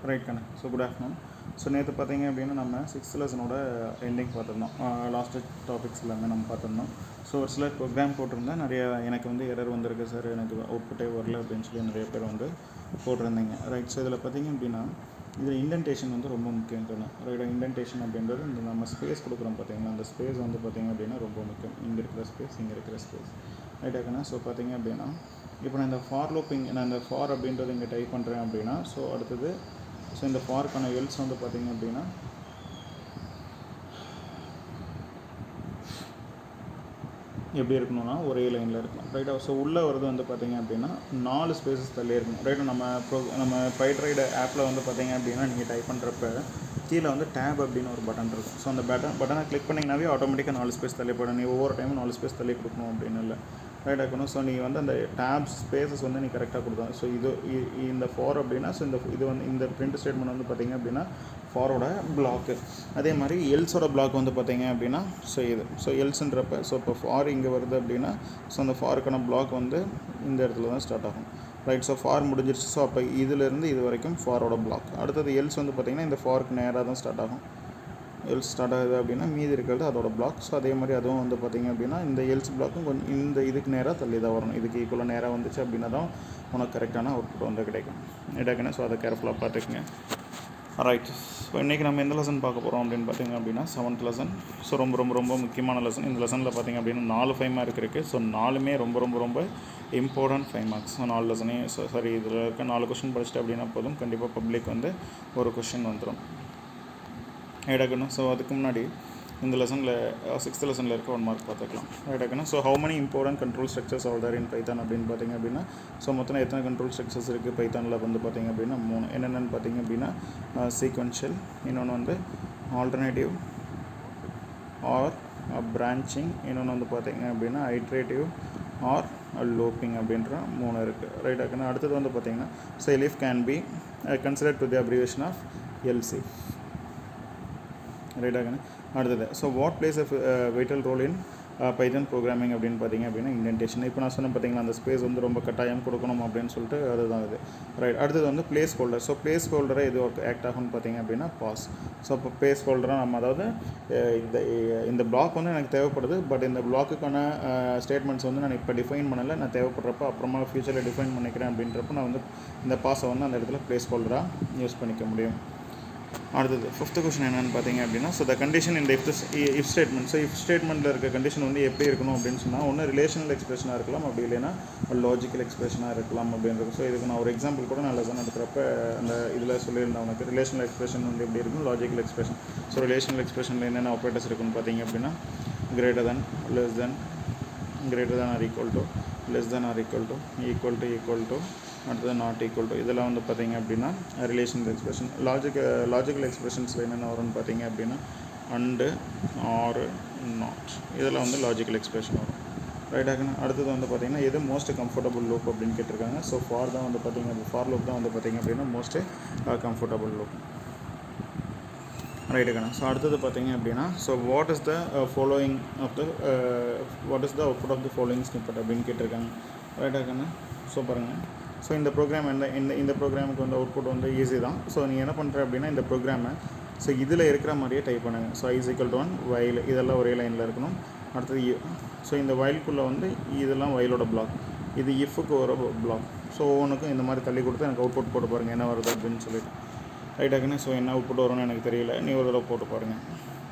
Right கண்ணு. So good afternoon. So நேற்று பார்த்தீங்க அப்படின்னா நம்ம 6th லெசனோட எண்டிங் பார்த்துருந்தோம். லாஸ்ட்டு டாபிக்ஸ் எல்லாமே நம்ம பார்த்துருந்தோம். ஸோ ஒரு சிலர் ப்ரோக்ராம் போட்டிருந்தேன், நிறைய எனக்கு வந்து எரர் வந்திருக்கு சார், எனக்கு அவுட்புட்டே வரல அப்படின்னு சொல்லி நிறைய பேர் வந்து போட்டிருந்தீங்க. ரைட். ஸோ இதில் பார்த்தீங்க அப்படின்னா இதில் இண்டென்டேஷன் வந்து ரொம்ப முக்கியம் கண்ணு. ரைட். இண்டென்டேஷன் அப்படின்றது இந்த நம்ம ஸ்பேஸ் கொடுக்குறோம் பார்த்தீங்களா, அந்த ஸ்பேஸ் வந்து பார்த்தீங்க அப்படின்னா ரொம்ப முக்கியம். இங்கே இருக்கிற ஸ்பேஸ், இங்கே இருக்கிற ஸ்பேஸ். ரைட்டாக கண்ணு. ஸோ பார்த்தீங்க அப்படின்னா இப்போ நான் இந்த ஃபார் லூப்பிங், நான் இந்த ஃபார் அப்படின்றது இங்கே டைப் பண்ணுறேன் அப்படின்னா, ஸோ அடுத்தது ஸோ இந்த ஃபாருக்கான எல்ஸ் வந்து பார்த்திங்க அப்படின்னா எப்படி இருக்கணும்னா ஒரே லைனில் இருக்கும். ரைட்டாக. ஸோ உள்ளே வருது வந்து பார்த்திங்க அப்படின்னா 4 ஸ்பேசஸ் தள்ளி இருக்கணும். ரைட்டாக. நம்ம பைட்ரைடு ஆப்பில் வந்து பார்த்திங்க அப்படின்னா நீங்கள் டைப் பண்ணுறப்ப கீழே வந்து டேப் அப்படின்னு ஒரு பட்டன் இருக்கும். ஸோ அந்த பட்டனை கிளிக் பண்ணிங்கனாவே ஆட்டோமேட்டிக்காக 4 ஸ்பேஸ் தள்ளி போடும். நீ ஒவ்வொரு டைமும் 4 ஸ்பேஸ் தள்ளி கொடுக்கணும் அப்படின்னு இல்லை. ரைட் ஆக்கணும். ஸோ நீங்கள் வந்து அந்த டேப்ஸ் ஸ்பேசஸ் வந்து நீ கரெக்டாக கொடுத்தோம். ஸோ இந்த ஃபார் அப்படின்னா ஸோ இது வந்து இந்த பிரிண்ட் ஸ்டேட்மெண்ட் வந்து பார்த்திங்க அப்படின்னா ஃபாரோட பிளாக்கு. அதே மாதிரி எல்ஸோட பிளாக் வந்து பார்த்திங்க அப்படின்னா ஸோ எல்ஸுன்றப்ப ஸோ இப்போ ஃபார் இங்கே வருது அப்படின்னா ஸோ அந்த ஃபாருக்கான பிளாக் வந்து இந்த இடத்துல தான் ஸ்டார்ட் ஆகும். ரைட். ஸோ ஃபார் முடிஞ்சிருச்சு. ஸோ அப்போ இதிலேருந்து இது வரைக்கும் ஃபாரோட பிளாக். அடுத்தது எல்ஸ் வந்து பார்த்திங்கன்னா இந்த ஃபாருக்கு நேராக தான் ஸ்டார்ட் ஆகும். எல்ஸ் ஸ்டார்ட் ஆகுது அப்படின்னா மீதி இருக்கிறது அதோட பிளாக். ஸோ அதே மாதிரி அதுவும் வந்து பார்த்திங்க அப்படின்னா இந்த எல்ஸ் பிளாக்கும் கொஞ்சம் இந்த இதுக்கு நேராக தள்ளி தான் வரணும். இதுக்கு ஈக்குவலாக நேராக வந்துச்சு அப்படின்னா தான் உனக்கு கரெக்டான அவுட்புட் வந்து கிடைக்கும். இடக்குன்னு. ஸோ அதை கேர்ஃபுல்லாக பார்த்துக்குங்க. ரைட். ஸோ இன்றைக்கி நம்ம எந்த லெசன் பார்க்க போகிறோம் அப்படின்னு பார்த்திங்க அப்படின்னா 7th லெசன். ஸோ ரொம்ப முக்கியமான லெசன். இந்த லெசனில் பார்த்திங்க அப்படின்னா 4 5 மார்க் இருக்குது. ஸோ 4மே ரொம்ப இம்பார்ட்டன்ட் 5 மார்க்ஸ். ஸோ 4 லெசனையும் சரி இதில் இருக்க 4 கொஷின் படிச்சுட்டு அப்படின்னா போதும், கண்டிப்பாக பப்ளிக் வந்து ஒரு கொஷின் வந்துடும். எடுக்கணும். ஸோ அதுக்கு முன்னாடி இந்த லெசனில் 6th லெசனில் இருக்க 1 மார்க் பார்த்துக்கலாம். எடுக்கணும். So how many important control structures are there in Python அப்படின்னு பார்த்திங்க அப்படின்னா ஸோ மொத்தம் எத்தனை கண்ட்ரோல் ஸ்ட்ரக்சர்ஸ் இருக்குது பைத்தானில் வந்து பார்த்திங்க அப்படின்னா 3. என்னென்னு பார்த்திங்க அப்படின்னா சீக்வென்ஷியல், இன்னொன்று வந்து ஆல்டர்னேட்டிவ் ஆர் பிரான்ச்சிங், இன்னொன்று வந்து பார்த்திங்க அப்படின்னா ஐட்ரேட்டிவ் ஆர் லூப்பிங் அப்படின்ற 3 இருக்குது. ரைட் ஆகுன்னு. அடுத்தது வந்து பார்த்திங்கன்னா so elif can be considered to the abbreviation of else. Right ஆகுன்னு. அடுத்தது so what plays vital role in Python programming அப்படின்னு பார்த்திங்க அப்படின்னா இண்டென்டேஷன். இப்போ நான் சொன்னேன் பார்த்திங்கன்னா அந்த ஸ்பேஸ் வந்து ரொம்ப கட்டாயம் கொடுக்கணும் அப்படின்னு சொல்லிட்டு அதுதான் இது. ரைட். அடுத்தது வந்து பிளேஸ் ஹோல்டர். ஸோ பிளேஸ் ஹோல்டரை எது ஆக்ட் ஆகும்னு பார்த்திங்க அப்படின்னா பாஸ். ஸோ இப்போ பிளேஸ் ஹோல்டராக நம்ம அதாவது இந்த பிளாக் வந்து எனக்கு தேவைப்படுது, பட் இந்த பிளாக்குக்கான ஸ்டேட்மெண்ட்ஸ் வந்து நான் இப்போ டிஃபைன் பண்ணலை, நான் தேவைப்படுறப்ப அப்புறமா ஃப்யூச்சரில் டிஃபைன் பண்ணிக்கிறேன் அப்படின்றப்ப நான் வந்து இந்த பாஸை வந்து அந்த இடத்துல பிளேஸ் ஹோல்டராக யூஸ் பண்ணிக்க முடியும். அடுத்தது 5th கொஷின் என்னென்னு பார்த்தீங்க அப்படின்னா ஸோ த கண்டிஷன் இந்த இஃப் ஸ்டேட்மெண்ட். ஸோ இஃப் ஸ்டேட்மெண்ட்டில் இருக்க கண்டிஷன் வந்து எப்படி இருக்கணும் அப்படின்னு சொன்னால் ஒன்று ரிலேஷனல் எக்ஸ்பிரஷனாக இருக்கலாம், அப்படி இல்லைன்னா லாஜிக்கல் எக்ஸ்பிரஷனாக இருக்கலாம் அப்படின்றது. ஸோ இதுக்கு நான் ஒரு எக்ஸாம்பிள் கூட நான் லெசன் எடுக்கிறப்ப அந்த இதில் சொல்லியிருந்தேன் உனக்கு. ரிலேஷனல் எக்ஸ்பிரஷன் வந்து எப்படி இருக்கும், லாஜிக்கல் எக்ஸ்பிரஷன். ஸோ ரிலேஷனல் எக்ஸ்பிரஷனில் என்னென்ன ஆப்ரேட்டர்ஸ் இருக்குன்னு பார்த்தீங்க அப்படின்னா greater than, less than, greater than or equal to, less than or equal to, equal to, அடுத்தது நாட் ஈக்குவல் டு. இதெல்லாம் வந்து பார்த்திங்க அப்படின்னா ரிலேஷனல் எக்ஸ்பிரஷன். லாஜிக்கல் எக்ஸ்பிரஷன்ஸில் என்னென்ன வரும்னு பார்த்திங்க அப்படின்னா அண்டு, ஆர், நாட், இதெல்லாம் வந்து லாஜிக்கல் எக்ஸ்பிரஷன் வரும். ரைட் ஆகுன்னு. அடுத்தது வந்து பார்த்திங்கன்னா எது மோஸ்ட் கம்ஃபர்டபுள் லூப் அப்படின்னு கேட்டிருக்காங்க. ஸோ ஃபார் தான் வந்து பார்த்திங்க ஃபார் லூப் தான் வந்து பார்த்திங்க அப்படின்னா மோஸ்ட் கம்ஃபர்டபுள் லூப். ரைட்டுக்கண்ணா. ஸோ அடுத்தது பார்த்திங்க அப்படின்னா so what is the following of the what is the output of the following snippet அப்படின்னு கேட்டிருக்காங்க. ரைட்டாக்கண்ணா. ஸோ பாருங்கள். ஸோ இந்த ப்ரோக்ராம் இந்த ப்ரோக்ராமுக்கு வந்து அவுட்புட் வந்து ஈஸி தான். ஸோ நீ என்ன பண்ணுற அப்படின்னா இந்த ப்ரோக்ராமை ஸோ இதில் இருக்கிற மாதிரியே டைப் பண்ணுங்கள். ஸோ i = 1 வைல், இதெல்லாம் ஒரே லைனில் இருக்கணும். அடுத்தது ஸோ இந்த வயலுக்குள்ளே வந்து இதெல்லாம் வயலோட பிளாக், இது இஃப்க்கு ஒரு பிளாக். ஸோ ஒவ்வொன்றுக்கும் இந்த மாதிரி தள்ளி கொடுத்து எனக்கு அவுட்புட் போட்டு பாருங்கள் என்ன வருது அப்படின்னு சொல்லிட்டு. ரைட்டாக்குன்னு. ஸோ என்ன அவுட்புட் வரும்னு எனக்கு தெரியல, நீ ஒரு தடவை போட்டு பாருங்கள்.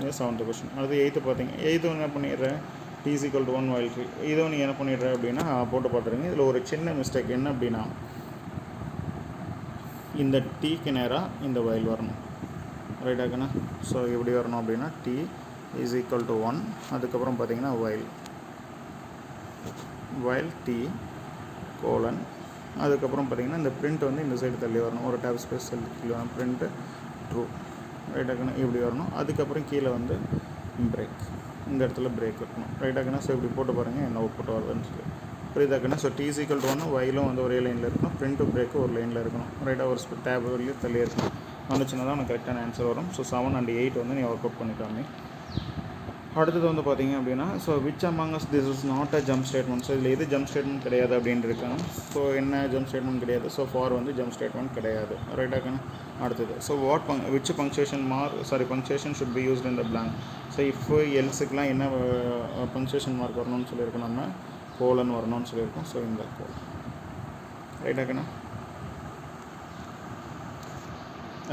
இது 7th கொஷின். அடுத்து 8th பார்த்தீங்க. 8th என்ன பண்ணிடுறேன், t = 1 while 3. இதோ நீ என்ன பண்ணிடுற அப்படின்னா போட்டு பார்த்துருங்க. இதில் ஒரு சின்ன மிஸ்டேக் என்ன அப்படின்னா இந்த டீக்கு நேராக இந்த while வரணும். ரைட்டாக்குண்ணா. ஸோ எப்படி வரணும் அப்படின்னா t = 1, அதுக்கப்புறம் பார்த்தீங்கன்னா while t கோலன், அதுக்கப்புறம் பார்த்திங்கன்னா இந்த பிரிண்ட் வந்து இந்த சைடு தள்ளி வரணும். ஒரு டேப் ஸ்பேஸ் தள்ளி வரணும். Print true. ரைட்டாக்குன்னா இப்படி வரணும். அதுக்கப்புறம் கீழே வந்து பிரேக், இந்த இடத்துல பிரேக் இருக்கணும். ரைட்டாக்குன்னா. ஸோ இப்படி போட்டு பாருங்கள் என்ன அவுட்புட் வருதுன்னு சொல்லி. புரியுதாக்குன்னா. ஸோ t = 1 வயலும் வந்து ஒரே லைனில் இருக்கணும், பிரிண்ட்டு பிரேக்கு ஒரு லைனில் இருக்கணும். ரைட்டாக ஒரு டேப் வரையும் தள்ளி இருக்கணும். வந்துச்சுன்னா தான் எனக்கு கரெக்டான ஆன்சர் வரும். ஸோ 7 and 8 வந்து நீ ஒர்க் அவுட் பண்ணிக்காமே. அடுத்தது வந்து பார்த்திங்க அப்படின்னா so which among us this is not a jump statement. So இதில் எது ஜம்ப் ஸ்டேட்மெண்ட் கிடையாது அப்படின்னு இருக்காங்க. ஸோ என்ன ஜம்ப் ஸ்டேட்மெண்ட் கிடையாது. ஸோ ஃபார் வந்து ஜம்ப் ஸ்டேட்மெண்ட் கிடையாது. ரைட்டாக்கண்ணா. அடுத்தது so which punctuation should be used in the blank. So if elseக்குலாம் என்ன punctuation மார்க் வரணும்னு சொல்லியிருக்கோம், நம்ம கோலன் வரணும்னு சொல்லியிருக்கோம். ஸோ இந்த கோலன் ரைட்டாக்கண்ணா.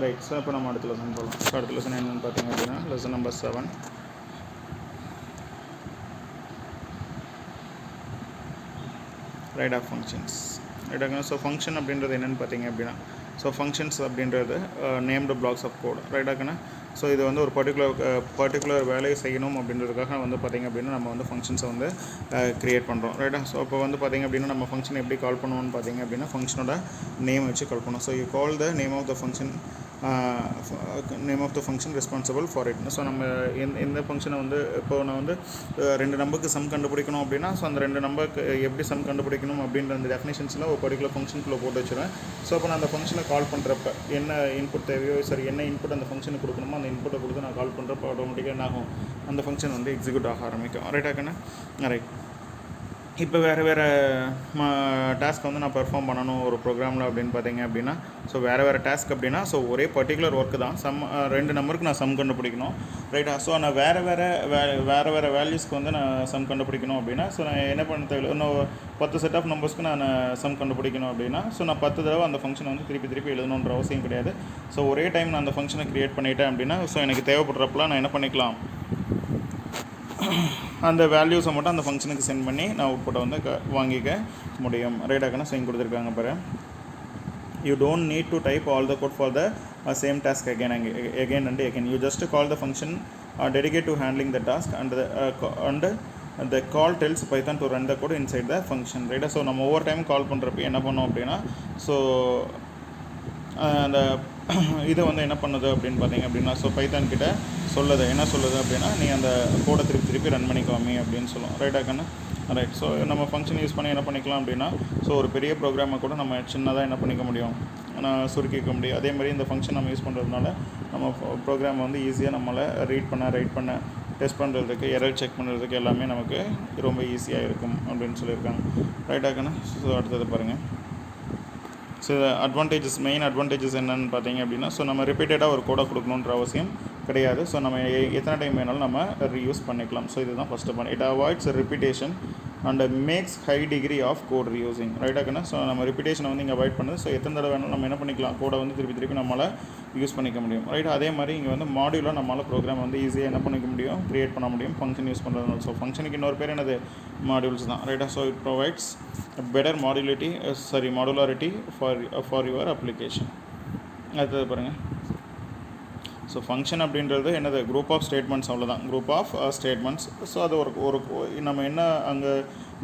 ரைட். ஸோ இப்போ நம்ம அடுத்த லெசன் போகலாம். ஸோ அடுத்த லெசன் என்னென்னு பார்த்தீங்க அப்படின்னா lesson number 7 right of functions. ரைட்டாக்கண்ணா. ஸோ ஃபங்க்ஷன் அப்படின்றது என்னென்னு பார்த்தீங்க அப்படின்னா ஸோ ஃபங்க்ஷன்ஸ் அப்படின்றது நேம்டு பிளாக்ஸ் ஆஃப் கோட். ரைட்டாக்கண்ணா. ஸோ இது வந்து ஒரு பர்டிகுலர் வேலையை செய்யணும் அப்படின்றதுக்காக வந்து பார்த்திங்க அப்படின்னா நம்ம வந்து ஃபங்க்ஷன்ஸை வந்து க்ரியேட் பண்ணுறோம். ரைட்டா. ஸோ இப்போ வந்து பார்த்திங்க அப்படின்னா நம்ம ஃபங்க்ஷன் எப்படி கால் பண்ணுவோம்னு பார்த்திங்க அப்படின்னா ஃபங்க்ஷனோட நேம் வச்சு கால் பண்ணுவோம். So you call the name of the function responsible for it. So நம்ம எந்த ஃபங்க்ஷனை வந்து இப்போ நான் வந்து 2 நம்பருக்கு சம் கண்டுபிடிக்கணும் அப்படின்னா ஸோ அந்த 2 நம்பருக்கு எப்படி சம் கண்டுபிடிக்கணும் அப்படின்ற அந்த டெஃபினேஷன்ஸில் ஒரு பர்டிகுலர் ஃபங்க்ஷனுக்குள்ளே போட்டு வச்சுருவேன். ஸோ இப்போ நான் அந்த ஃபங்க்ஷனை கால் பண்ணுறப்ப என்ன இன்புட் தேவையோ சரி என்ன இன்புட் அந்த ஃபங்க்ஷனுக்கு கொடுக்கணுமோ அந்த இன்புட்டை கொடுத்து நான் கால் பண்ணுறப்ப ஆட்டோமேட்டிக்காக என்ன ஆகும், அந்த ஃபங்க்ஷன் வந்து எக்ஸிக்யூட் ஆக ஆரம்பிக்கும். ரைட்டாக்கண்ணா. ரைட். இப்போ வேறு டாஸ்க் வந்து நான் பெர்ஃபார்ம் பண்ணணும் ஒரு ப்ரோக்ராமில் அப்படின்னு பார்த்தீங்க அப்படின்னா ஸோ வேறு டாஸ்க் அப்படின்னா ஸோ ஒரே பர்டிகுலர் ஒர்க்கு தான். 2 நம்பருக்கு நான் சம் கண்டுபிடிக்கணும். ரைட்டா. ஸோ நான் வேறு வேல்யூஸ்க்கு வந்து நான் சம் கண்டுபிடிக்கணும் அப்படின்னா ஸோ நான் என்ன பண்ண தேவை, இன்னும் 10 செட் ஆஃப் நம்பர்ஸ்க்கு நான் சம் கண்டுபிடிக்கணும் அப்படின்னா ஸோ நான் 10 தடவை அந்த ஃபங்க்ஷனை வந்து திருப்பி எழுதணுன்ற அவசியம் கிடையாது. ஸோ ஒரே டைம் நான் அந்த ஃபங்க்ஷனை க்ரியேட் பண்ணிட்டேன் அப்படின்னா ஸோ எனக்கு தேவைப்படுறப்பலாம் நான் என்ன பண்ணிக்கலாம், அந்த வேல்யூஸை மட்டும் அந்த ஃபங்க்ஷனுக்கு சென்ட் பண்ணி நான் அவுட்புட்டை வந்து வாங்கிக்க முடியும். ரைட்டாக்கண்ணா. சைன் கொடுத்துருக்காங்க பாரு. You don't need to type all the code for the same task again and again. You just call the function dedicated to handling the task and the call tells Python to run the code inside the function. Right. So நம்ம ஒவ்வொரு time call பண்ணுறப்ப என்ன பண்ணோம் அப்படின்னா so அந்த இதை வந்து என்ன பண்ணுது அப்படின்னு பார்த்தீங்க அப்படின்னா ஸோ பைத்தான் கிட்ட என்ன சொல்லுது அப்படின்னா நீ அந்த கோடை திருப்பி ரன் பண்ணிக்கோமே அப்படின்னு சொல்லுவோம். ரைட்டாக்கண்ணா. ரைட். ஸோ நம்ம ஃபங்க்ஷன் யூஸ் பண்ணி என்ன பண்ணிக்கலாம் அப்படின்னா ஸோ ஒரு பெரிய ப்ரோக்ராமை கூட நம்ம சின்னதாக என்ன பண்ணிக்க முடியும், நான் சுருக்கிக்க முடியும். அதே மாதிரி இந்த ஃபங்க்ஷன் நம்ம யூஸ் பண்ணுறதுனால நம்ம ப்ரோக்ராமை வந்து ஈஸியாக நம்மளை ரைட் பண்ண டெஸ்ட் பண்ணுறதுக்கு எரர் செக் பண்ணுறதுக்கு எல்லாமே நமக்கு ரொம்ப ஈஸியாக இருக்கும் அப்படின்னு சொல்லியிருக்காங்க. ரைட்டாக்கண்ணா. ஸோ அடுத்தது பாருங்கள். ஸோ மெயின் அட்வான்டேஜஸ் என்னென்னு பார்த்தீங்க அப்படின்னா ஸோ நம்ம ரிப்பீட்டடாக ஒரு கோடை கொடுக்கணுன்ற அவசியம் கிடையாது. ஸோ நம்ம எத்தனை டைம் வேணாலும் நம்ம ரீயூஸ் பண்ணிக்கலாம். ஸோ இதுதான் first point. It avoids repetition and makes high degree of code reusing. ரைட்டாக்கண்ணா. ஸோ நம்ம ரிப்பீட்டேஷனை வந்து இங்கே அவாய்ட் பண்ணுது. ஸோ எத்தனை தடவை வேணாலும் நம்ம என்ன பண்ணிக்கலாம், கோடை வந்து திருப்பி நம்மளால் யூஸ் பண்ணிக்க முடியும். ரைட். அதே மாதிரி இங்கே வந்து மாடியூலாக நம்மளால் ப்ரோக்ராம் வந்து ஈஸியாக என்ன பண்ணிக்க முடியும், க்ரியேட் பண்ண முடியும் ஃபங்க்ஷன் யூஸ் பண்ணுறதுனால. ஸோ ஃபங்க்ஷனுக்கு இன்னொரு பேர் என்னது, மாடியூல்ஸ் தான். ரைட்டா. So it provides better modularity for your application. அடுத்தது பாருங்கள். ஸோ ஃபங்க்ஷன் அப்படின்றது என்னது, குரூப் ஆஃப் ஸ்டேட்மெண்ட்ஸ், அவ்வளோதான், குரூப் ஆஃப் ஸ்டேட்மெண்ட்ஸ். ஸோ அது ஒரு நம்ம என்ன அங்கே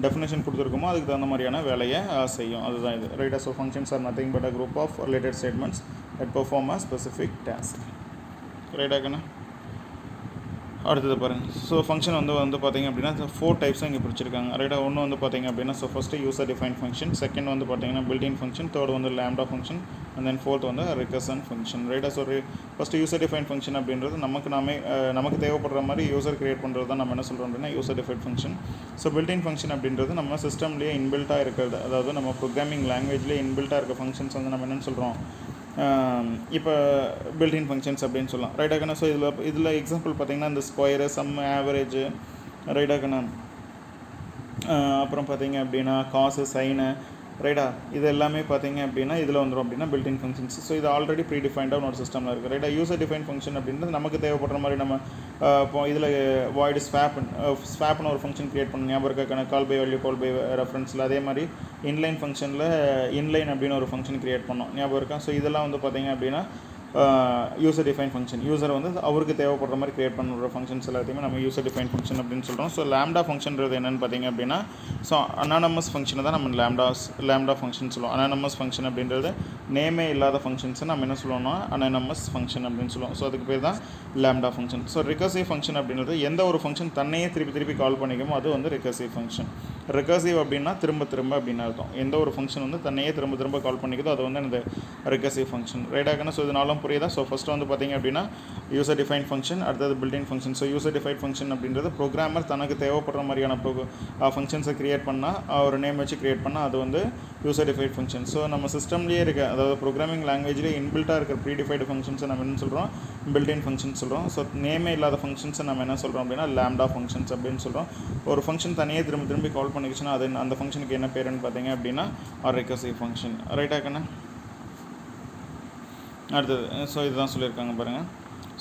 டெஃபினேஷன் கொடுத்துருக்கோமோ அதுக்கு தகுந்த மாதிரியான வேலையை செய்யும், அதுதான் இது. ரைட்டா. So functions are nothing but a group of related statements that perform a specific task. ரைட்டாக்கண்ணா. அடுத்தது பாருங்கள். ஸோ ஃபங்க்ஷன் வந்து பார்த்திங்க அப்படின்னா 4 டைப்ஸாக இங்கே பிரிச்சிருக்காங்க. ரைட்டா. ஒன்று வந்து பார்த்திங்க அப்படின்னா so first user define function, second வந்து பார்த்திங்கன்னா பில்டின் ஃபங்க்ஷன், தேர்ட் வந்து lambda function, and then fourth வந்து ரிகர்சன் ஃபங்க்ஷன். ரைட்டா. So first user define function அப்படின்றது நமக்கு தேவைப்படுற மாதிரி யூசர் கிரியேட் பண்ணுறது தான் நம்ம என்ன சொல்கிறோம் அப்படின்னா user define function. So built-in function அப்படின்றது நம்ம சிஸ்டம்லேயே இன்பில்ட்டாக இருக்கிறது, அதாவது நம்ம ப்ரோக்ராமிங் லாங்குவேஜ்லேயே இன்பில்ட்டாக இருக்க ஃபங்க்ஷன்ஸ் வந்து நம்ம என்னென்னு சொல்கிறோம், இப்போ பில்டின் ஃபங்க்ஷன்ஸ் அப்படின்னு சொல்லலாம். ரைட்டாக்கண்ணா. ஸோ இதில் எக்ஸாம்பிள் பார்த்திங்கன்னா இந்த ஸ்கொயரு, சம், ஆவரேஜு, ரைட்டாக்கண்ணா, அப்புறம் பார்த்திங்க அப்படின்னா காசு, சைனு, ரைட்டா, இது எல்லாமே பார்த்திங்க அப்படின்னா இதில் வந்துடும் அப்படின்னா பில்டின் ஃபங்க்ஷன்ஸ். ஸோ இது ஆல்ரெடி ப்ரீ டிஃபைன்டாக ஒரு சிஸ்டமில் இருக்குது. ரைட்டா. யூசர் டிஃபைன் ஃபங்க்ஷன் அப்படின்றது நமக்கு தேவைப்படுற மாதிரி நம்ம இப்போ இதில் வாய்டு ஸ்வாப்னு ஒரு ஃபங்க்ஷன் க்ரியேட் பண்ண ஞாபகம் இருக்கான, கால் பை வேல்யூ, கால் பை ரெஃபரன்ஸில். அதே மாதிரி இன்லைன் ஃபங்க்ஷனில் இன்லைன் அப்படின்னு ஒரு ஃபங்க்ஷன் க்ரியேட் பண்ணோம், ஞாபகம் இருக்கா. ஸோ இதெல்லாம் வந்து பார்த்திங்க அப்படின்னா யூசர் டிஃபைன் ஃபங்க்ஷன், யூசர் வந்து அவருக்கு தேவைப்படுற மாதிரி க்ரியேட் பண்ணுற ஃபங்க்ஷன்ஸ் எல்லாத்தையுமே நம்ம யூசர் டிஃபைன் ஃபங்க்ஷன் அப்படின்னு சொல்கிறோம். ஸோ லேம்டா ஃபங்க்ஷன்றது என்னென்னு பார்த்திங்க அப்படின்னா ஸோ அனானமஸ் ஃபங்க்ஷனை தான் நம்ம லேம்டா ஃபங்க்ஷன் சொல்லுவோம். அனானமஸ் ஃபங்க்ஷன் அப்படின்றது நேமே இல்லாத ஃபங்க்ஷன்ஸை நம்ம என்ன சொல்லுவோம்னா அனானமஸ் ஃபங்க்ஷன் அப்படின்னு சொல்லுவோம். ஸோ அதுக்கு பேர் தான் lambda function. So recursive function அப்படின்றது எந்த ஒரு ஃபங்க்ஷன் தன்னையே திருப்பி கால் பண்ணிக்குமோ அது வந்து ரிகர்சிவ் ஃபங்க்ஷன். ரெக்கர்சிவ் அப்படின்னா திரும்ப திரும்ப அப்படின்னு அர்த்தம். எந்த ஒரு ஃபங்க்ஷன் வந்து தன்னையே திரும்ப திரும்ப கால் பண்ணிக்குதோ அது வந்து இந்த ரெக்கர்சிவ் ஃபங்க்ஷன். ரைட்டாகனா ஸோ இதனாலும் புரியுதா? ஸோ ஃபஸ்ட்டு வந்து பார்த்திங்க அப்படின்னா யூசர் டிஃபைன் ஃபங்க்ஷன், அடுத்தது built-in function. So user define function அப்படின்றது ப்ரோக்ராமர் தனக்கு தேவைப்படுற மாதிரியான ஃபங்க்ஷன்ஸை க்ரியேட் பண்ணால் ஒரு நேம் வச்சு க்ரியேட் பண்ணால் அது வந்து யூசர் டிஃபைன் ஃபங்க்ஷன். ஸோ நம்ம சிஸ்டம்லேயே இருக்க அதாவது ப்ரோக்ராமிங் லாங்குவேஜ்லேயே இன்பில்ட்டாக இருக்கிற ப்ரீடிஃபைடு ஃபங்க்ஷன்ஸை நம்ம என்ன சொல்கிறோம்? பில்டின் ஃபங்க்ஷன் சொல்கிறோம். ஸோ நேமே இல்லாத ஃபங்க்ஷன்ஸை நம்ம என்ன சொல்கிறோம் அப்படின்னா லாம்டா ஃபங்க்ஷன்ஸ் அப்படின்னு சொல்கிறோம். ஒரு ஃபங்க்ஷன் தனியே திரும்பி கால் பண்ணிக்கிச்சுன்னா அது அந்த ஃபங்க்ஷனுக்கு என்ன பேருன்னு பார்த்தீங்க அப்படின்னா ரெக்கர்சிவ் ஃபங்க்ஷன். ரைட்டாக்கண்ணா? அடுத்தது ஸோ இதுதான் சொல்லியிருக்காங்க பாருங்கள்.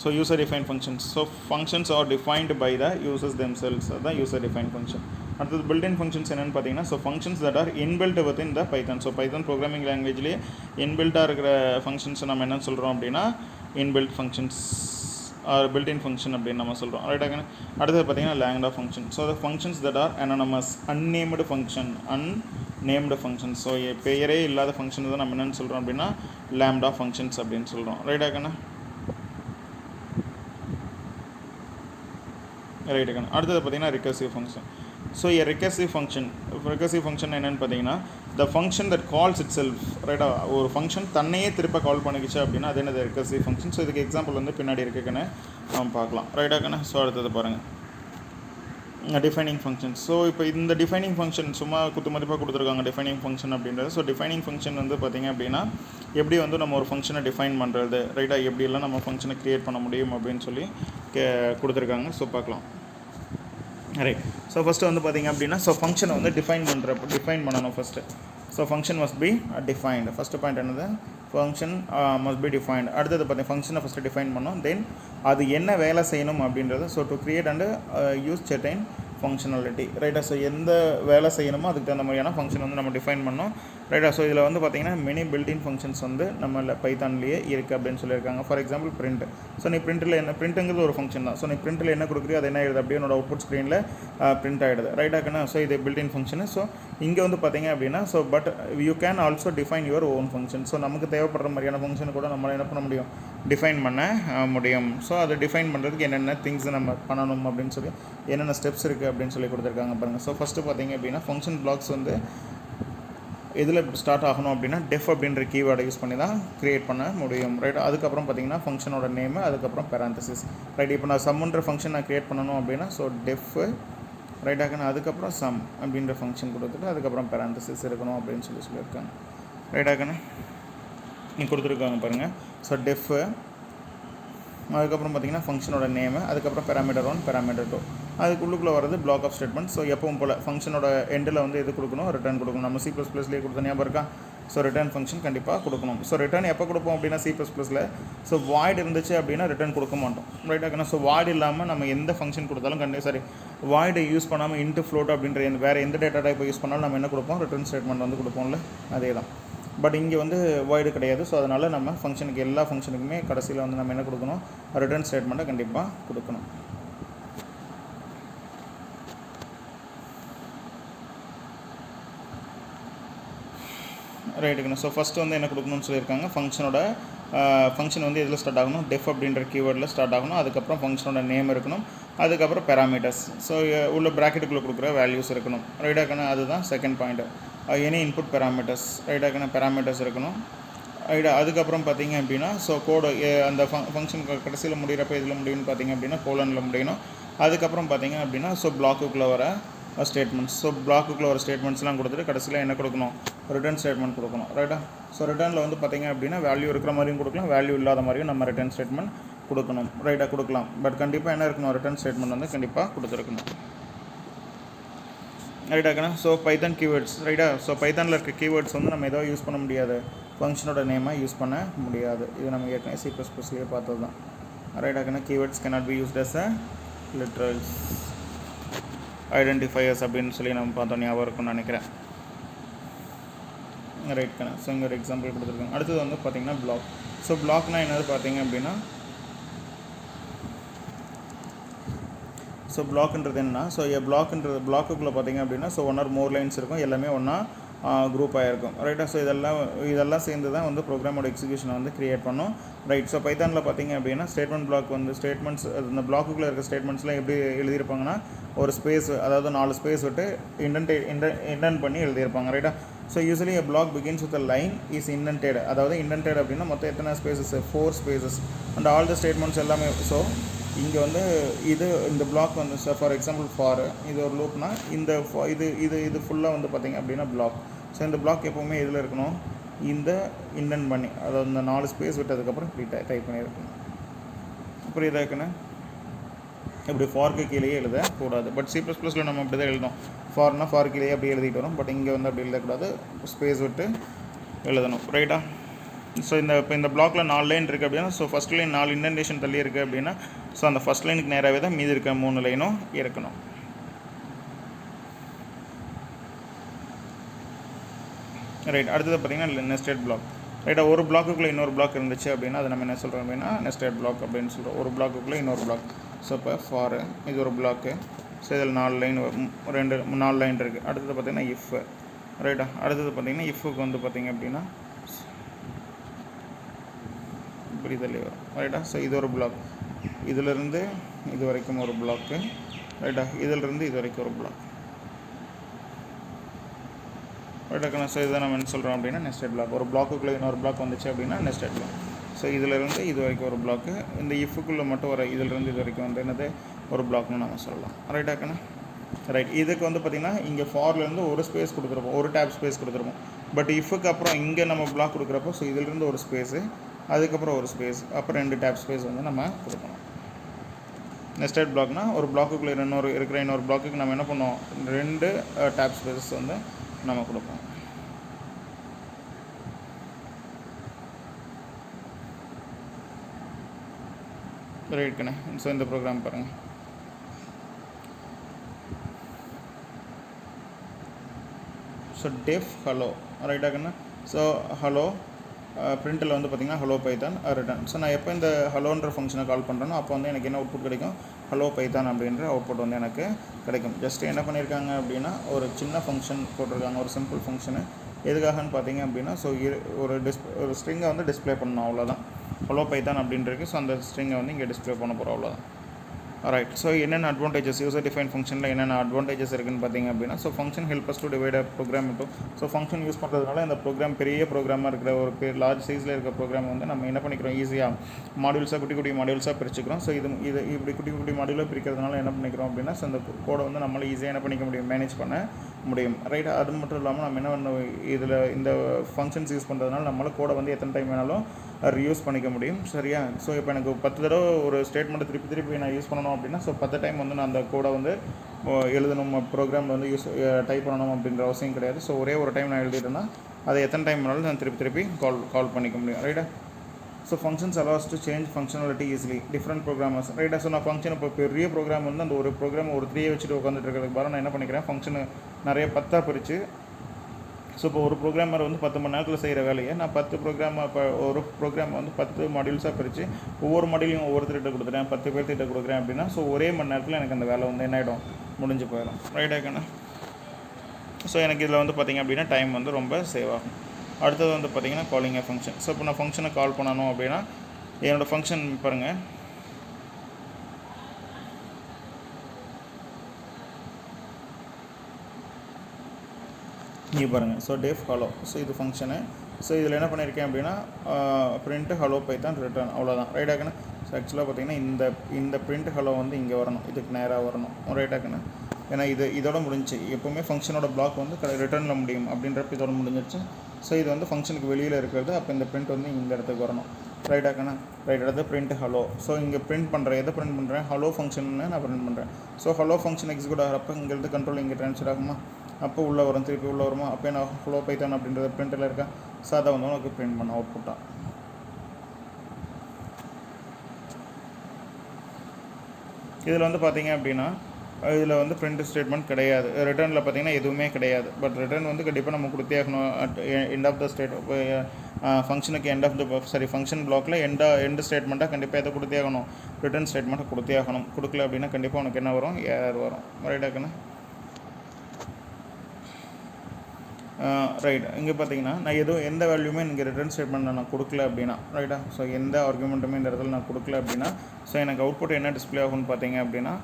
So user define functions. So functions are defined by the users themselves. அதுதான் யூசர் டிஃபைன் ஃபங்க்ஷன். அடுத்தது பில்டின் ஃபங்க்ஷன்ஸ் என்னென்னு பார்த்தீங்கன்னா so functions that are inbuilt within the Python. So Python programming லாங்குவேஜ்லேயே இன்பில்ட்டாக இருக்கிற ஃபங்க்ஷன்ஸை நம்ம என்ன சொல்கிறோம் அப்படின்னா inbuilt functions or built in function அப்படின்னு நம்ம சொல்கிறோம். ரைட்டாக? அடுத்தது பார்த்தீங்கன்னா lambda function. So the functions that are anonymous unnamed function. Named function. So பெயரே இல்லாத ஃபங்க்ஷன் தான் நம்ம என்னென்னு சொல்கிறோம் அப்படின்னா லாம்டா ஃபங்க்ஷன்ஸ் அப்படின்னு சொல்கிறோம். ரைட்டாக்கண்ணா? ரைட்டுக்கண்ணா. அடுத்தது பார்த்தீங்கன்னா recursive function. So recursive function என்னென்னு பார்த்தீங்கன்னா the function that calls it self. ரைட்டா? ஒரு ஃபங்க்ஷன் தன்னையே திருப்ப கால் பண்ணிக்கிச்சு அப்படின்னா அது என்னது? Recursive function. ஸோ இதுக்கு எக்ஸாம்பிள் வந்து பின்னாடி இருக்குன்னு நம்ம பார்க்கலாம். ரைட்டாக்கண்ணா? ஸோ அடுத்தது பாருங்கள் டிஃபைனிங் ஃபங்க்ஷன். ஸோ இப்போ இந்த டிஃபைனிங் ஃபங்க்ஷன் சும்மா குத்து மதிப்பாக கொடுத்துருக்காங்க டிஃபைனிங் ஃபங்க்ஷன் அப்படின்றது. ஸோ டிஃபைனிங் ஃபங்க்ஷன் வந்து பார்த்திங்க அப்படின்னா எப்படி வந்து நம்ம ஒரு ஃபங்க்ஷனை டிஃபைன் பண்ணுறது, ரைட்டாக எப்படியெல்லாம் நம்ம ஃபங்க்ஷனை க்ரியேட் பண்ண முடியும் அப்படின்னு சொல்லி கொடுத்துருக்காங்க. ஸோ பார்க்கலாம். ரைட். ஸோ ஃபஸ்ட்டு வந்து பார்த்திங்க அப்படின்னா ஸோ ஃபங்க்ஷனை வந்து டிஃபைன் பண்ணணும் first. So function must be defined. First point என்னது? Function must be defined. அடுத்தது பார்த்தீங்கன்னா ஃபங்க்ஷனை ஃபஸ்ட்டு டிஃபைன் பண்ணோம். தென் அது என்ன வேலை செய்யணும் அப்படின்றது so to create and use certain functionality. ரைட்டா? ஸோ எந்த வேலை செய்யணுமோ அதுக்கு தகுந்த மாதிரியான ஃபங்க்ஷன் வந்து நம்ம டிஃபைன் பண்ணோம். ரைட்டா? ஸோ இதில் வந்து பார்த்திங்கன்னா மெனி பில்டின் ஃபங்க்ஷன்ஸ் வந்து நம்ம பைத்தான்லேயே இருக்குது அப்படின்னு சொல்லியிருக்காங்க. For example print. ஸோ நீ பிரிண்ட்டுங்கிறது ஒரு ஃபங்க்ஷன் தான். ஸோ நீ பிரிண்ட்டில் என்ன கொடுக்குறியோ அது என்ன ஆகிடுது அப்படியே என்னோட அவுட்புட் ஸ்க்ரீனில் பிரிண்ட் ஆகிடுது. ரைட்டாக்கண்ணா? ஸோ இது பில்டின் ஃபங்க்ஷனு. ஸோ இங்கே வந்து பார்த்திங்க அப்படின்னா so but you can also define your own function. So நமக்கு தேவைப்படுற மாதிரியான ஃபங்க்ஷன் கூட நம்மளால் என்ன பண்ண முடியும்? டிஃபைன் பண்ண முடியும். ஸோ அதை டிஃபைன் பண்ணுறதுக்கு என்னென்ன திங்ஸ் நம்ம பண்ணணும் அப்படின்னு சொல்லி என்னென்ன ஸ்டெப்ஸ் இருக்குது அப்படின்னு சொல்லி கொடுத்துருக்காங்க பாருங்கள். ஸோ ஃபஸ்ட்டு பார்த்திங்க அப்படின்னா ஃபங்க்ஷன் பிளாக்ஸ் வந்து எதில் ஸ்டார்ட் ஆகணும் அப்படின்னா டெஃப் அப்படின்ற கீவேர்டை யூஸ் பண்ணி தான் க்ரியேட் பண்ண முடியும். ரைட்? அதுக்கப்புறம் பார்த்திங்கன்னா ஃபங்க்ஷனோட நேமு, அதுக்கப்புறம் பேராந்தசிஸ். ரைட்? இப்போ நான் சம்முன்ற ஃபங்க்ஷன் நான் க்ரியேட் பண்ணணும் அப்படின்னா ஸோ டெஃப் ரைட்டாக்கண்ணா? அதுக்கப்புறம் சம் அப்படின்ற ஃபங்க்ஷன் கொடுத்துட்டு அதுக்கப்புறம் பேராந்தசிஸ் இருக்கணும் அப்படின்னு சொல்லியிருக்காங்க. ரைட்டாக்கண்ணா? நீ கொடுத்துருக்காங்க பாருங்கள். ஸோ டெஃப் அதுக்கப்புறம் பார்த்திங்கன்னா ஃபங்க்ஷனோட நேமு, அதுக்கப்புறம் பேராமீட்டர் 1 பேராமீட்டர் 2 அதுக்குள்ளுக்குள்ளே வரது பிளாக் ஆஃப் ஸ்டேட்மெண்ட். ஸோ எப்பவும் போல் ஃபங்க்ஷனோட எண்டில் வந்து எது கொடுக்கணும்? ரிட்டர்ன் கொடுக்கணும். நம்ம C++லேயே கொடுத்த ஞாபகம் இருக்கா? ஸோ ரிட்டர்ன் ஃபங்க்ஷன் கண்டிப்பாக கொடுக்கணும். ஸோ ரிட்டர்ன் எப்போ கொடுப்போம் அப்படின்னா C++ல் ஸோ வாய்டு இருந்துச்சு அப்படின்னா ரிட்டர்ன் கொடுக்க மாட்டோம். ரைட்டாக்கண்ணா? ஸோ வாய்டு இல்லாமல் நம்ம எந்த ஃபங்க்ஷன் கொடுத்தாலும் வாய்டு யூஸ் பண்ணாமல் இன்ட்டு ஃப்ளோட் அப்படின்ற வேறு எந்த டேட்டா டைப்பை யூஸ் பண்ணாலும் நம்ம என்ன கொடுப்போம்? ரிட்டர்ன் ஸ்டேட்மெண்ட் வந்து கொடுப்போம்ல, அதே தான். பட் இங்கே வந்து வாய்டு கிடையாது. ஸோ அதனால் நம்ம ஃபங்க்ஷனுக்கு எல்லா ஃபங்க்ஷனுக்குமே கடைசியில் வந்து நம்ம என்ன கொடுக்கணும்? ரிட்டர்ன் ஸ்டேட்மெண்ட்டை கண்டிப்பாக கொடுக்கணும். ரைட்டுங்கண்ணா? ஸோ ஃபஸ்ட்டு வந்து என்ன கொடுக்கணும்னு சொல்லியிருக்காங்க? ஃபங்க்ஷன் வந்து எதில் ஸ்டார்ட் ஆகணும்? டெஃப் அப்படின்ற கீவேர்டில் ஸ்டார்ட் ஆகணும். அதுக்கப்புறம் ஃபங்க்ஷனோட நேம் இருக்கணும். அதுக்கப்புறம் பேராமீட்டர்ஸ். ஸோ உள்ள ப்ராக்கெட்டுக்குள்ளே கொடுக்குற வேல்யூஸ் இருக்கணும். ரைட்டாக்கண்ணா? அதுதான் second point. Any input parameters. ரைட்டாக்கண்ணா? பேராமீட்டர்ஸ் இருக்கணும். ரைட்டா? அதுக்கப்புறம் பார்த்திங்க அப்படின்னா ஸோ கோடு அந்த ஃபங்க்ஷன் கடைசியில் முடிகிறப்ப இதில் முடியும்னு பார்த்திங்க அப்படின்னா கோலனில் முடியணும். அதுக்கப்புறம் பார்த்திங்க அப்படின்னா ஸோ பிளாக்குள்ளே வர ஸ்டேட்மெண்ட்ஸ். ஸோ பிளாக்குள்ளே வர ஸ்டேட்மெண்ட்ஸ்லாம் கொடுத்துட்டு கடைசியில் என்ன கொடுக்கணும்? ரிட்டர்ன் ஸ்டேட்மெண்ட் கொடுக்கணும். ரைட்டா? ஸோ ரிட்டர்னில் வந்து பார்த்திங்க அப்படின்னா வேல்யூ இருக்கிற மாதிரியும் கொடுக்கலாம், வேல்யூ இல்லாத மாதிரியும் நம்ம ரிட்டர்ன் ஸ்டேட்மெண்ட் கொடுக்கணும். ரைட்டாக கொடுக்கலாம். பட் கண்டிப்பாக என்ன இருக்கணும்? ரிட்டர்ன் ஸ்டேட்மெண்ட் வந்து கண்டிப்பாக கொடுத்துருக்கணும். ரைட்டாக்கண்ணா? So Python keywords. ரைட்டா? ஸோ பைத்தானில் இருக்க கீவேர்ட்ஸ் வந்து நம்ம எதோ யூஸ் பண்ண முடியாது, ஃபங்க்ஷனோட நேமாக யூஸ் பண்ண முடியாது. இது நம்ம ஏற்கனவே C++லேயே பார்த்தது தான். ரைட்டாக்கண்ணா? Keywords cannot be used as a literals identifiers அப்படின்னு சொல்லி நம்ம பார்த்தோம், ஞாபகம் இருக்கும்னு நினைக்கிறேன். ரைட்க்கண்ணா? ஸோ இங்கே ஒரு எக்ஸாம்பிள் கொடுத்துருக்காங்க. அடுத்தது வந்து பார்த்திங்கன்னா பிளாக். ஸோ பிளாக்னால் என்னது பார்த்திங்க அப்படின்னா ஸோ பிளாக்ன்றது என்னன்னா ஸோ பிளாக்குள்ளே பார்த்திங்க அப்படின்னா ஸோ 1 or more லைன்ஸ் இருக்கும். எல்லாமே ஒன்றா குரூப் ஆகிருக்கும் ரைட்டா. ஸோ இதெல்லாம் சேர்ந்து தான் வந்து ப்ரோக்ராமோட எக்ஸிக்யூஷனை வந்து க்ரியேட் பண்ணோம் ரைட். ஸோ பைத்தானில் பார்த்தீங்க அப்படின்னா ஸ்டேட்மெண்ட் பிளாக் வந்து ஸ்டேட்மெண்ட்ஸ் இந்த பிளாக்குள்ளே இருக்க ஸ்டேட்மெண்ட்ஸ்லாம் எப்படி எழுதியிருப்பாங்கன்னா ஒரு ஸ்பேஸ், அதாவது 4 ஸ்பேஸ் விட்டு இண்டென்ட் பண்ணி எழுதியிருப்பாங்க ரைட்டா. So usually a block begins with a line is indented, அதாவது indented அப்படின்னா மொத்தம் எத்தனை spaces, 4 spaces and all the statements எல்லாமே. ஸோ இங்கே வந்து இந்த பிளாக் வந்து ஃபார் எக்ஸாம்பிள் ஃபார் இது ஒரு லூப்னா இந்த இது ஃபுல்லாக வந்து பார்த்திங்க அப்படின்னா பிளாக். ஸோ இந்த பிளாக் எப்போவுமே இதில் இருக்கணும், இந்த இண்டென்ட் பண்ணி, அதாவது இந்த 4 ஸ்பேஸ் விட்டதுக்கப்புறம் இப்படி டைப் பண்ணியிருக்கணும். புரியுதா இருக்குன்னு? இப்படி ஃபார்க்கு கீழேயே எழுதக்கூடாது. பட் C++ல நம்ம அப்படி தான் எழுதணும். ஃபார்னா ஃபார் கீழேயே அப்படி எழுதிட்டு வரும். பட் இங்கே வந்து அப்படி எழுதக்கூடாது, ஸ்பேஸ் விட்டு எழுதணும் ரைட்டா. ஸோ இப்போ இந்த பிளாக்ல 4 லைன் இருக்குது அப்படின்னா, ஸோ ஃபஸ்ட் லைன் 4 இண்டென்டேஷன் தள்ளி இருக்குது அப்படின்னா, ஸோ அந்த ஃபஸ்ட் லைனுக்கு நேராகவே தான் மீதி இருக்க 3 லைனும் இருக்கணும். ரைட். அடுத்தது பார்த்திங்கன்னா நெஸ்டட் பிளாக் ரைட்டா. ஒரு பிளாக்குள்ளே இன்னொரு பிளாக் இருந்துச்சு அப்படின்னா அதை நம்ம என்ன சொல்கிறோம் அப்படின்னா நெஸ்டட் பிளாக் அப்படின்னு சொல்கிறோம். ஒரு பிளாக்குள்ளே இன்னொரு பிளாக். ஸோ இப்போ ஃபார் இது ஒரு பிளாக்கு. ஸோ இதில் 4 லைன் இருக்குது. அடுத்தது பார்த்திங்கன்னா இஃப் ரைட்டா. அடுத்தது பார்த்திங்கன்னா இஃபுக்கு வந்து பார்த்திங்க அப்படின்னா இப்படி தள்ளி வரும் ரைட்டா. ஸோ இது ஒரு பிளாக், இதிலிருந்து இது வரைக்கும் ஒரு பிளாக்கு ரைட்டா. இதிலிருந்து இது வரைக்கும் ஒரு பிளாக் ரைட்டாக்கண்ணா. ஸோ இதை நம்ம என்ன சொல்கிறோம் அப்படின்னா நெஸ்டட் பிளாக். ஒரு பிளாக்குள்ளே இன்னொரு பிளாக் வந்துச்சு அப்படின்னா நெஸ்டட் பிளாக். ஸோ இதிலிருந்து இது வரைக்கும் ஒரு பிளாக்கு, இந்த இஃபுக்குள்ளே மட்டும் வர இதிலிருந்து இது வரைக்கும் வந்து என்னது ஒரு பிளாக்னு நம்ம சொல்லலாம் ரைட்டாக்கண்ணா. ரைட். இதுக்கு வந்து பார்த்திங்கன்னா இங்கே ஃபார்லேருந்து ஒரு ஸ்பேஸ் கொடுத்துருப்போம், ஒரு டேப் ஸ்பேஸ் கொடுத்துருப்போம். பட் இஃபுக்கு அப்புறம் இங்கே நம்ம பிளாக் கொடுக்குறப்போ ஸோ இதிலிருந்து ஒரு ஸ்பேஸு, அதுக்கப்புறம் ஒரு ஸ்பேஸ், அப்புறம் 2 டேப் ஸ்பேஸ் வந்து நம்ம கொடுக்கணும். நெஸ்டட் பிளாக்னா ஒரு பிளாக்குள்ளே இன்னொரு பிளாக்குக்கு நம்ம என்ன பண்ணுவோம், 2 டேப் ஸ்பேஸஸ் வந்து நம்ம கொடுப்போம். ரைட்டுண்ணே. ஸோ இந்த ப்ரோக்ராம் பாருங்கள். ஸோ டெஃப் ஹலோ ரைட்டாக்கண்ணா. ஸோ ஹலோ பிரிண்டில் வந்து பார்த்திங்கன்னா ஹலோ பைத்தான் ரிட்டர்ன். ஸோ நான் எப்போ இந்த ஹலோன்ற ஃபங்க்ஷனை கால் பண்ணுறேனோ அப்போ வந்து எனக்கு என்ன அவுட்புட் கிடைக்கும், ஹலோ பைத்தான் அப்படின்ற அவுட்புட் வந்து எனக்கு கிடைக்கும். ஜஸ்ட் என்ன பண்ணியிருக்காங்க அப்படின்னா ஒரு சின்ன ஃபங்க்ஷன் போட்டிருக்காங்க, ஒரு சிம்பிள் ஃபங்க்ஷனு. எதுக்காகன்னு பார்த்தீங்க அப்படின்னா ஸோ ஒரு ஸ்ட்ரிங்கை வந்து டிஸ்பிளே பண்ணணும், அவ்வளோதான். ஹலோ பைத்தான் அப்படின்றது. ஸோ அந்த ஸ்ட்ரிங்கை வந்து இங்கே டிஸ்பிளே பண்ண போகிறோம், அவ்வளோதான். ரைட். ஸோ என்னென்ன அட்வான்டேஜஸ் யூசர் டிஃபைன் ஃபங்க்ஷனில் என்னென்ன அட்வான்டேஜஸ் இருக்குன்னு பார்த்தீங்க அப்படின்னா, so function help us to divide a program into. So function use பண்ணுறதுனால இந்த ப்ரோக்ராம் பெரிய ப்ரோக்ராமாக இருக்கிற ஒரு லார்ஜ் சைஸில் இருக்கிற ப்ரோக்ராம் வந்து நம்ம என்ன பண்ணிக்கிறோம், ஈஸியாக மாடியூல்ஸாக குட்டி மாடியூல்ஸாக பிரிச்சுக்கிறோம். ஸோ இது இப்படி குட்டி மாடியூலாக பிரிக்கிறதுனால என்ன பண்ணிக்கிறோம் அப்படின்னா, ஸோ இந்த கோடை வந்து நம்மளால் ஈஸியாக என்ன பண்ணிக்க முடியும், மேனேஜ் பண்ண முடியும் ரைட். அது மட்டும் இல்லாமல் நம்ம என்ன பண்ண இதில் இந்த ஃபங்க்ஷன்ஸ் யூஸ் பண்ணுறதுனால நம்மளால் கோடை வந்து எத்தனை டைம் வேணாலும் ரீயூஸ் பண்ணிக்க முடியும் சரியா. ஸோ இப்போ எனக்கு 10 தடவை ஒரு ஸ்டேட்மெண்ட்டை திருப்பி நான் யூஸ் பண்ணணும் அப்படின்னா ஸோ 10 டைம் வந்து நான் அந்த கோடை வந்து எழுதணும், ப்ரோக்ராமில் வந்து டைப் பண்ணணும் அப்படின்ற அவசியம் கிடையாது. ஸோ ஒரே ஒரு டைம் நான் எழுதிட்டேன்னா அதை எத்தனை டைம் வேணாலும் நான் திருப்பி கால் பண்ணிக்க முடியும் ரைட்டா. So functions allows to change functionality easily different programmers ரைட்டா. ஸோ நான் ஃபங்க்ஷன் இப்போ பெரிய ப்ரோக்ராம் வந்து அந்த ஒரு ப்ரோக்ராம் ஒரு 3 வச்சுட்டு உட்காந்துட்டு இருக்கிறதுக்கு பாரு நான் என்ன பண்ணிக்கிறேன், ஃபங்க்ஷனு நிறைய 10 பிரித்து. ஸோ இப்போ ஒரு ப்ரோக்ராமர் வந்து 10 மணி நேரத்தில் செய்கிற வேலையை நான் ஒரு ப்ரோக்ராம் வந்து 10 மாடியூல்ஸாக பிரித்து ஒவ்வொரு மாடியூலையும் ஒவ்வொருத்தர்கிட்ட கொடுத்துட்டேன், 10 பேர்த்திட்ட கொடுக்குறேன் அப்படின்னா ஸோ ஒரே மணி நேரத்தில் எனக்கு அந்த வேலை வந்து என்ன ஆகிடும், முடிஞ்சு போயிடும் ரைட்டாக்கண்ணா. ஸோ எனக்கு இதில் வந்து பார்த்திங்க அப்படின்னா டைம் வந்து ரொம்ப சேவ் ஆகும். அடுத்தது வந்து பார்த்திங்கன்னா காலிங் எ ஃபங்க்ஷன். ஸோ இப்போ நான் ஃபங்க்ஷனை கால் பண்ணணும் அப்படின்னா என்னோடய ஃபங்க்ஷன் பாருங்கள், இங்கே பாருங்கள். So def hello. ஸோ இது ஃபங்க்ஷனு. ஸோ இதில் என்ன பண்ணியிருக்கேன் அப்படின்னா பிரிண்ட் ஹலோ பைத்தான் ரிட்டர்ன், அவ்வளோதான் ரைட்டாக்கண்ணா. ஸோ ஆக்சுவலாக பார்த்திங்கன்னா இந்த பிரிண்ட் ஹலோ வந்து இங்கே வரணும், இதுக்கு நேராக வரணும் ரைட்டாக்கண்ணா. ஏன்னா இதோட முடிஞ்சு எப்போவுமே ஃபங்க்ஷனோட பிளாக் வந்து ரிட்டர்னில் முடியும் அப்படின்றப்ப இதோட முடிஞ்சிருச்சு. ஸோ இது வந்து ஃபங்க்ஷனுக்கு வெளியில் இருக்கிறது, அப்போ இந்த பிரிண்ட் வந்து இந்த இடத்துக்கு வரணும் ரைட்டாக்கண்ணா. ரைட். அடுத்து பிரிண்ட் ஹலோ. ஸோ இங்கே பிரிண்ட் பண்ணுறேன், எதை பிரிண்ட் பண்ணுறேன், ஹலோ ஃபங்க்ஷன்னு நான் பிரிண்ட் பண்ணுறேன். ஸோ ஹலோ ஃபங்க்ஷன் எக்ஸிக்யூட் ஆகிறப்போ இங்கேருந்து கண்ட்ரோல் இங்கே ட்ரான்ஸ்ஃபர் ஆகுமா, அப்போ உள்ளே வரும், திருப்பி உள்ளே வருமா, அப்போ நான் ஹலோ பைத்தான் அப்படின்றத பிரிண்டில் இருக்கேன். ஸோ அதை வந்து உனக்கு பிரிண்ட் பண்ண அவுட்புட்டாக. இதில் வந்து பார்த்திங்க அப்படின்னா இதில் வந்து பிரிண்ட் ஸ்டேட்மெண்ட் கிடையாது, ரிட்டர்னில் பார்த்திங்கன்னா எதுவுமே கிடையாது. பட் ரிட்டர்ன் வந்து கண்டிப்பாக நம்ம கொடுத்தே ஆகணும். எண்ட் ஆஃப் த ஃபங்க்ஷனுக்கு ஃபங்க்ஷன் பிளாக்கில் எண்ட் ஸ்டேட்மெண்ட்டாக கண்டிப்பாக எதை கொடுத்தே ஆகணும், ரிட்டர்ன் ஸ்டேட்மெண்ட்டை கொடுத்தே ஆகணும். கொடுக்கல அப்படின்னா கண்டிப்பாக உனக்கு என்ன வரும், ஏரர் வரும் ரைட்டாக்கண்ணா. ரைட். இங்கே பார்த்தீங்கன்னா நான் எந்த வேல்யூமே இங்கே ரிட்டர்ன் ஸ்டேட்மெண்ட் நான் கொடுக்கல அப்படின்னா, ரைட்டா. ஸோ எந்த ஆர்குமெண்ட்டுமே இந்த இடத்துல நான் கொடுக்கல அப்படின்னா, ஸோ எனக்கு அவுட்புட் என்ன டிஸ்பிளே ஆகும்னு பார்த்தீங்க அப்படின்னா,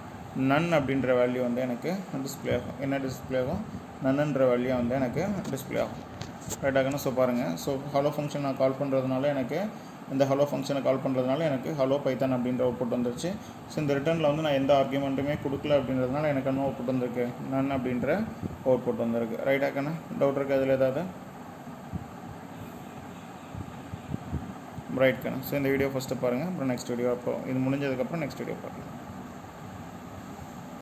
நன் அப்படின்ற வேல்யூ வந்து எனக்கு டிஸ்பிளே ஆகும். என்ன டிஸ்பிளே ஆகும்? நன்னுன்ற வேல்யூ வந்து எனக்கு டிஸ்பிளே ஆகும். ரைட்டாகண்ணா. ஸோ பாருங்கள், ஸோ ஹலோ ஃபங்க்ஷன் நான் கால் பண்ணுறதுனால எனக்கு இந்த ஹலோ ஃபங்க்ஷனை கால் பண்ணுறதுனால எனக்கு ஹலோ பைத்தான் அப்படின்ற அவுட்புட் வந்துருச்சு. ஸோ இந்த ரிட்டர்னில் வந்து நான் எந்த ஆர்குமெண்ட்டுமே கொடுக்கல அப்படின்றதுனால எனக்கு என்ன அவுட்புட் வந்திருக்கு? நன் அப்படின்ற அவுட்புட் வந்திருக்கு. ரைட்டாக்கண்ணா. டவுட் இருக்குது அதில் ஏதாவது? ரைட் கண்ணா. ஸோ இந்த வீடியோ ஃபஸ்ட்டு பாருங்கள், அப்புறம் நெக்ஸ்ட் வீடியோ, அப்போ இது முடிஞ்சதுக்கப்புறம் நெக்ஸ்ட் வீடியோ பார்க்கலாம்.